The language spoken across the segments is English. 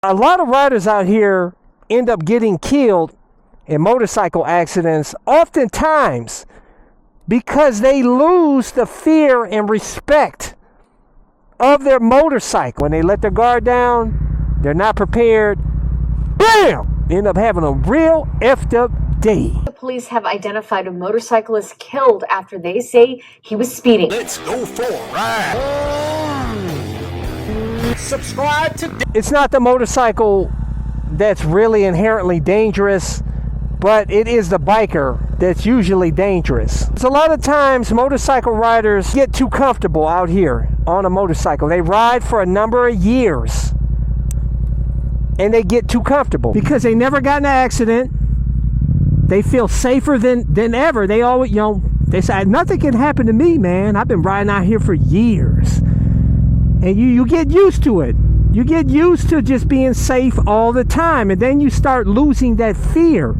A lot of riders out here end up getting killed in motorcycle accidents, oftentimes because they lose the fear and respect of their motorcycle. When they let their guard down, they're not prepared, bam! They end up having a real effed up day. The police have identified a motorcyclist killed after they say he was speeding. Let's go for a ride. Subscribe to. It's not the motorcycle that's really inherently dangerous, but it is the biker that's usually dangerous. So a lot of times motorcycle riders get too comfortable out here on a motorcycle. They ride for a number of years and they get too comfortable because they never got in an accident. They feel safer than ever. They always, they say, nothing can happen to me, man. I've been riding out here for years. And you get used to it. You get used to just being safe all the time. And then you start losing that fear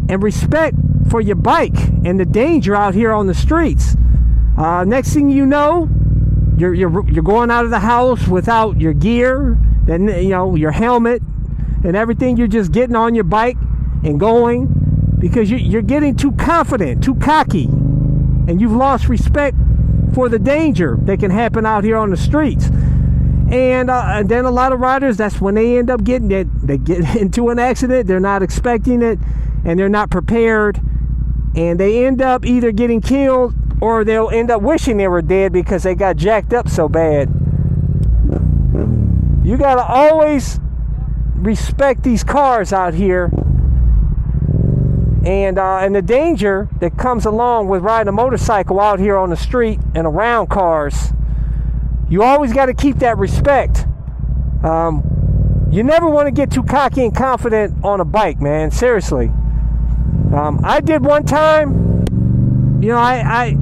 and respect for your bike and the danger out here on the streets. Next thing you know, you're going out of the house without your gear, then your helmet and everything. You're just getting on your bike and going because you're getting too confident, too cocky, and you've lost respect for the danger that can happen out here on the streets. And then a lot of riders, that's when they end up getting it. They get into an accident, they're not expecting it, and they're not prepared, and they end up either getting killed or they'll end up wishing they were dead because they got jacked up so bad. You gotta always respect these cars out here, and the danger that comes along with riding a motorcycle out here on the street and around cars. You always got to keep that respect. You never want to get too cocky and confident on a bike, man. Seriously. I did one time. I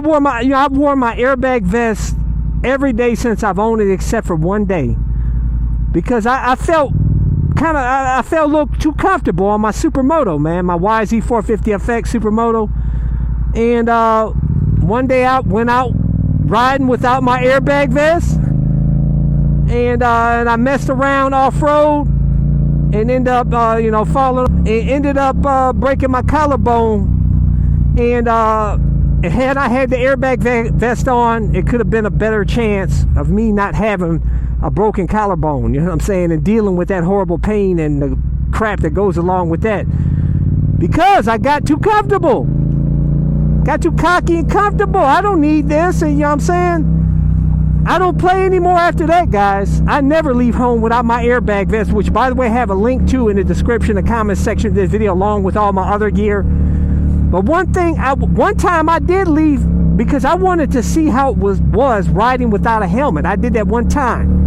wore my airbag vest every day since I've owned it, except for one day, because I felt a little too comfortable on my Supermoto, man. My YZ450FX Supermoto. And one day I went out riding without my airbag vest, and I messed around off-road and ended up falling, and ended up breaking my collarbone. And had I had the airbag vest on, it could have been a better chance of me not having a broken collarbone, you know what I'm saying, and dealing with that horrible pain and the crap that goes along with that, because I got too comfortable. Got too cocky and comfortable. I don't need this, and you know what I'm saying? I don't play anymore after that, guys. I never leave home without my airbag vest, which, by the way, I have a link to in the description, the comment section of this video, along with all my other gear. But one time I did leave because I wanted to see how it was riding without a helmet. I did that one time.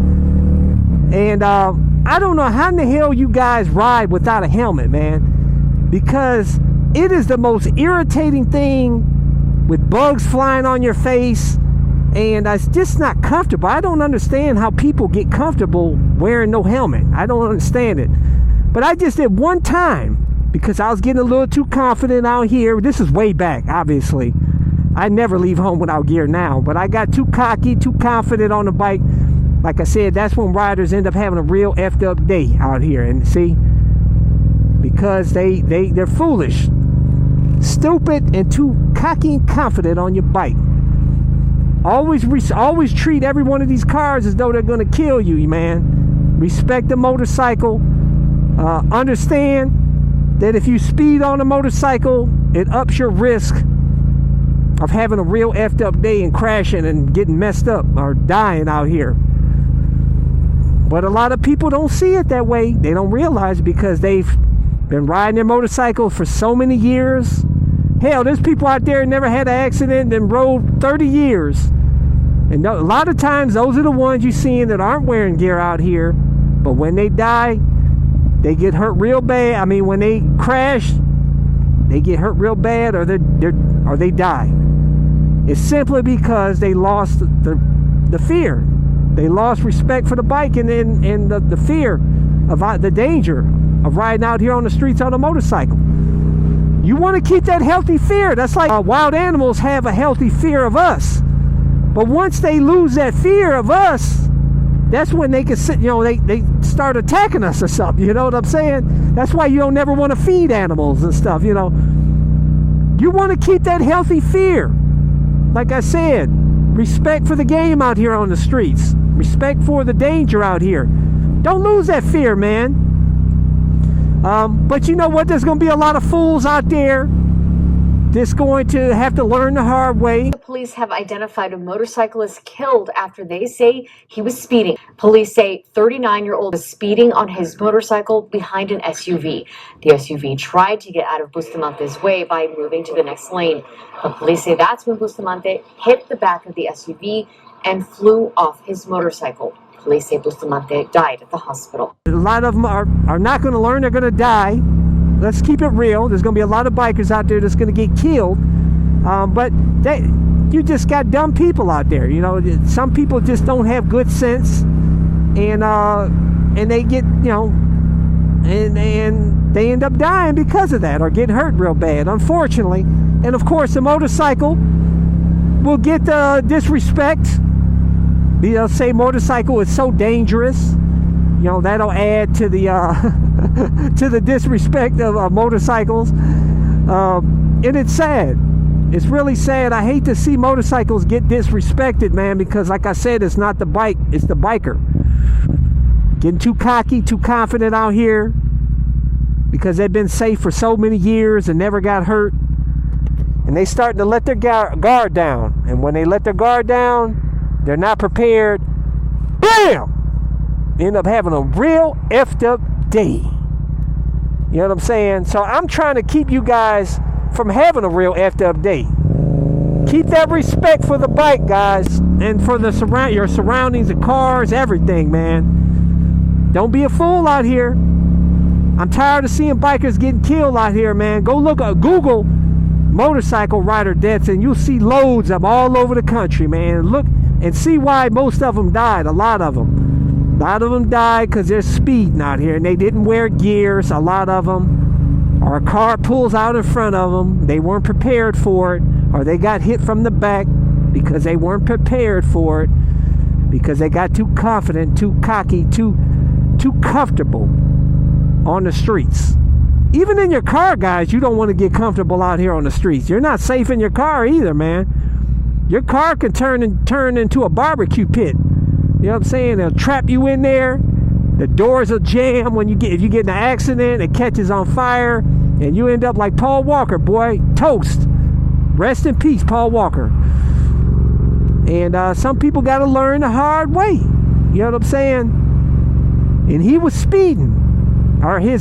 And I don't know how in the hell you guys ride without a helmet, man, because it is the most irritating thing, with bugs flying on your face, and it's just not comfortable. I don't understand how people get comfortable wearing no helmet. I don't understand it. But I just did one time because I was getting a little too confident out here. This is way back, obviously. I never leave home without gear now, but I got too cocky, too confident on the bike. Like I said, that's when riders end up having a real effed up day out here. And see, because they're foolish, stupid, and too cocky and confident on your bike. Always treat every one of these cars as though they're going to kill you, man. Respect the motorcycle. Understand that if you speed on a motorcycle, it ups your risk of having a real effed up day and crashing and getting messed up or dying out here. But a lot of people don't see it that way. They don't realize, because they've been riding their motorcycles for so many years. Hell, there's people out there who never had an accident and rode 30 years. And a lot of times, those are the ones you're seeing that aren't wearing gear out here. But when they die, they get hurt real bad. I mean, when they crash, they get hurt real bad, or they die. It's simply because they lost the fear. They lost respect for the bike and the fear of the danger of riding out here on the streets on a motorcycle. You want to keep that healthy fear. That's like wild animals have a healthy fear of us. But once they lose that fear of us, that's when they can sit, they start attacking us or something, you know what I'm saying? That's why you don't never want to feed animals and stuff, You want to keep that healthy fear. Like I said, respect for the game out here on the streets. Respect for the danger out here. Don't lose that fear, man. But you know what? There's going to be a lot of fools out there that's going to have to learn the hard way. The police have identified a motorcyclist killed after they say he was speeding. Police say 39-year-old was speeding on his motorcycle behind an SUV. The SUV tried to get out of Bustamante's way by moving to the next lane. But police say that's when Bustamante hit the back of the SUV and flew off his motorcycle. Police say Bustamante died at the hospital. A lot of them are not going to learn. They're going to die. Let's keep it real. There's going to be a lot of bikers out there that's going to get killed. But you just got dumb people out there. Some people just don't have good sense, and they get, and they end up dying because of that, or getting hurt real bad, unfortunately. And of course, the motorcycle will get disrespect. They'll say motorcycle is so dangerous. That'll add to the to the disrespect of motorcycles. And it's sad. It's really sad. I hate to see motorcycles get disrespected, man, because like I said, it's not the bike, it's the biker. Getting too cocky, too confident out here because they've been safe for so many years and never got hurt. And they starting to let their guard down. And when they let their guard down, they're not prepared. Bam! End up having a real effed up day. You know what I'm saying? So I'm trying to keep you guys from having a real effed up day. Keep that respect for the bike, guys, and for the your surroundings, the cars, everything, man. Don't be a fool out here. I'm tired of seeing bikers getting killed out here, man. Go look at Google motorcycle rider deaths, and you'll see loads of them all over the country, man. Look and see why most of them died. A lot of them. A lot of them died because they're speeding out here and they didn't wear gears, a lot of them. Or a car pulls out in front of them. They weren't prepared for it. Or they got hit from the back because they weren't prepared for it. Because they got too confident, too cocky, too comfortable on the streets. Even in your car, guys, you don't want to get comfortable out here on the streets. You're not safe in your car either, man. Your car can turn into a barbecue pit. You know what I'm saying? They'll trap you in there. The doors will jam if you get in an accident, it catches on fire, and you end up like Paul Walker, boy. Toast. Rest in peace, Paul Walker. And some people got to learn the hard way. You know what I'm saying? And he was speeding. Or I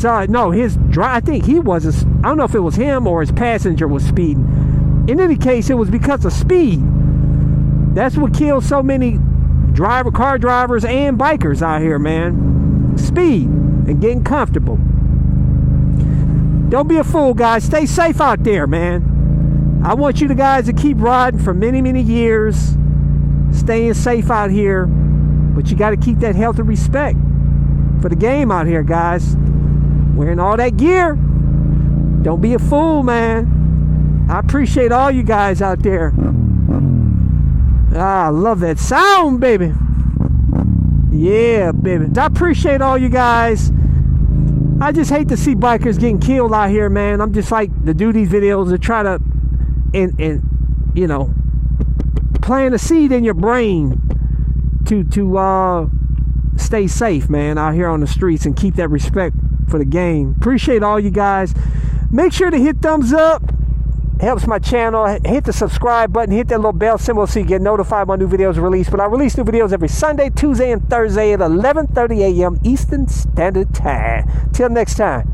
think he was, I don't know if it was him or his passenger was speeding. In any case, it was because of speed. That's what killed so many car drivers and bikers out here, man. Speed and getting comfortable. Don't be a fool, guys. Stay safe out there, man. I want you guys to keep riding for many, many years, staying safe out here, but you got to keep that healthy respect for the game out here, guys. Wearing all that gear. Don't be a fool, man. I appreciate all you guys out there. I love that sound, baby. Yeah, baby. I appreciate all you guys. I just hate to see bikers getting killed out here, man. I'm just like to do these videos to try to, plant a seed in your brain to stay safe, man, out here on the streets and keep that respect for the game. Appreciate all you guys. Make sure to hit thumbs up. Helps my channel. Hit the subscribe button, hit that little bell symbol so you get notified when new videos are released. But I release new videos every Sunday, Tuesday, and Thursday at 11:30 a.m. Eastern Standard Time. Till next time.